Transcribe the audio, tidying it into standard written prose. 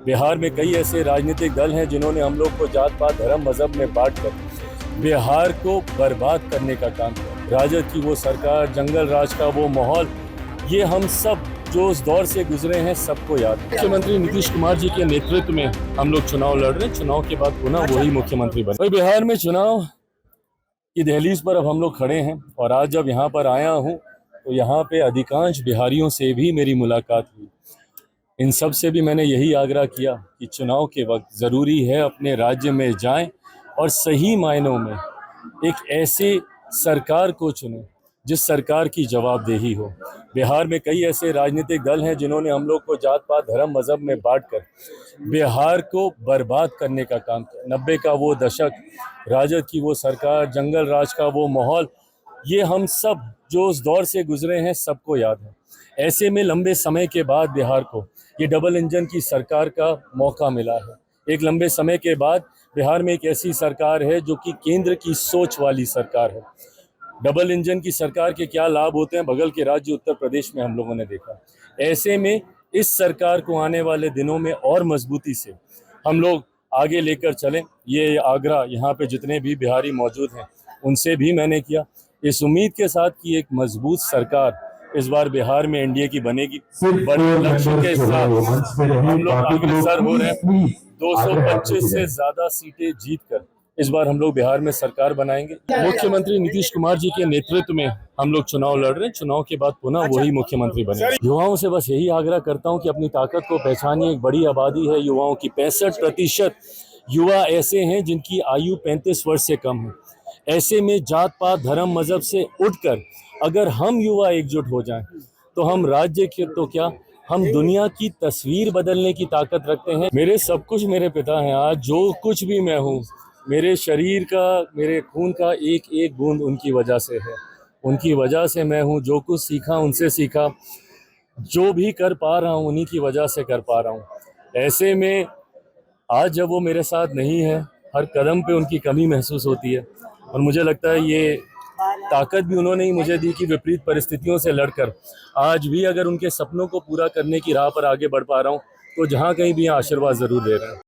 बिहार में कई ऐसे राजनीतिक दल हैं जिन्होंने हम लोग को जात पात धर्म मजहब में बांट कर बिहार को बर्बाद करने का काम किया। राजद की वो सरकार, जंगल राज का वो माहौल, ये हम सब जो उस दौर से गुजरे हैं सबको याद है। मुख्यमंत्री नीतीश कुमार जी के नेतृत्व में हम लोग चुनाव लड़ रहे हैं। चुनाव के बाद पुनः वही मुख्यमंत्री बने। बिहार में चुनाव की दहलीज पर अब हम लोग खड़े हैं और आज जब यहाँ पर आया हूँ तो यहाँ पे अधिकांश बिहारियों से भी मेरी मुलाकात हुई। इन सब से भी मैंने यही आग्रह किया कि चुनाव के वक्त ज़रूरी है अपने राज्य में जाएं और सही मायनों में एक ऐसी सरकार को चुनें जिस सरकार की जवाबदेही हो। बिहार में कई ऐसे राजनीतिक दल हैं जिन्होंने हम लोग को जात पात धर्म मजहब में बांटकर बिहार को बर्बाद करने का काम किया। 90 का वो दशक, राजद की वो सरकार, जंगल राज का वो माहौल, ये हम सब जो उस दौर से गुजरे हैं सबको याद है। ऐसे में लंबे समय के बाद बिहार को ये डबल इंजन की सरकार का मौका मिला है। एक लंबे समय के बाद बिहार में एक ऐसी सरकार है जो कि केंद्र की सोच वाली सरकार है। डबल इंजन की सरकार के क्या लाभ होते हैं बगल के राज्य उत्तर प्रदेश में हम लोगों ने देखा। ऐसे में इस सरकार को आने वाले दिनों में और मजबूती से हम लोग आगे लेकर चलें, ये आग्रह यहाँ पे जितने भी बिहारी मौजूद हैं उनसे भी मैंने किया, इस उम्मीद के साथ कि एक मजबूत सरकार इस बार बिहार में एनडीए की बनेगी। बड़े लक्ष्य के साथ हम लोग अग्रसर हो रहे हैं। 225 से ज्यादा सीटें जीतकर इस बार हम लोग बिहार में सरकार बनाएंगे। मुख्यमंत्री नीतीश कुमार जी के नेतृत्व में हम लोग चुनाव लड़ रहे हैं। चुनाव के बाद पुनः वही मुख्यमंत्री बने। युवाओं से बस यही आग्रह करता हूं कि अपनी ताकत को पहचानिए। एक बड़ी आबादी है युवाओं की, 65% युवा ऐसे हैं जिनकी आयु 35 वर्ष से कम है। ऐसे में जात पात धर्म मजहब से उठकर अगर हम युवा एकजुट हो जाएं तो हम राज्य के तो क्या, हम दुनिया की तस्वीर बदलने की ताकत रखते हैं। मेरे सब कुछ मेरे पिता हैं। आज जो कुछ भी मैं हूँ, मेरे शरीर का, मेरे खून का एक एक बूंद उनकी वजह से है। उनकी वजह से मैं हूँ। जो कुछ सीखा उनसे सीखा, जो भी कर पा रहा हूँ उन्हीं की वजह से कर पा रहा हूँ। ऐसे में आज जब वो मेरे साथ नहीं है, हर कदम पे उनकी कमी महसूस होती है और मुझे लगता है ये ताकत भी उन्होंने ही मुझे दी कि विपरीत परिस्थितियों से लड़कर आज भी अगर उनके सपनों को पूरा करने की राह पर आगे बढ़ पा रहा हूँ तो जहाँ कहीं भी आशीर्वाद ज़रूर दे रहे हैं।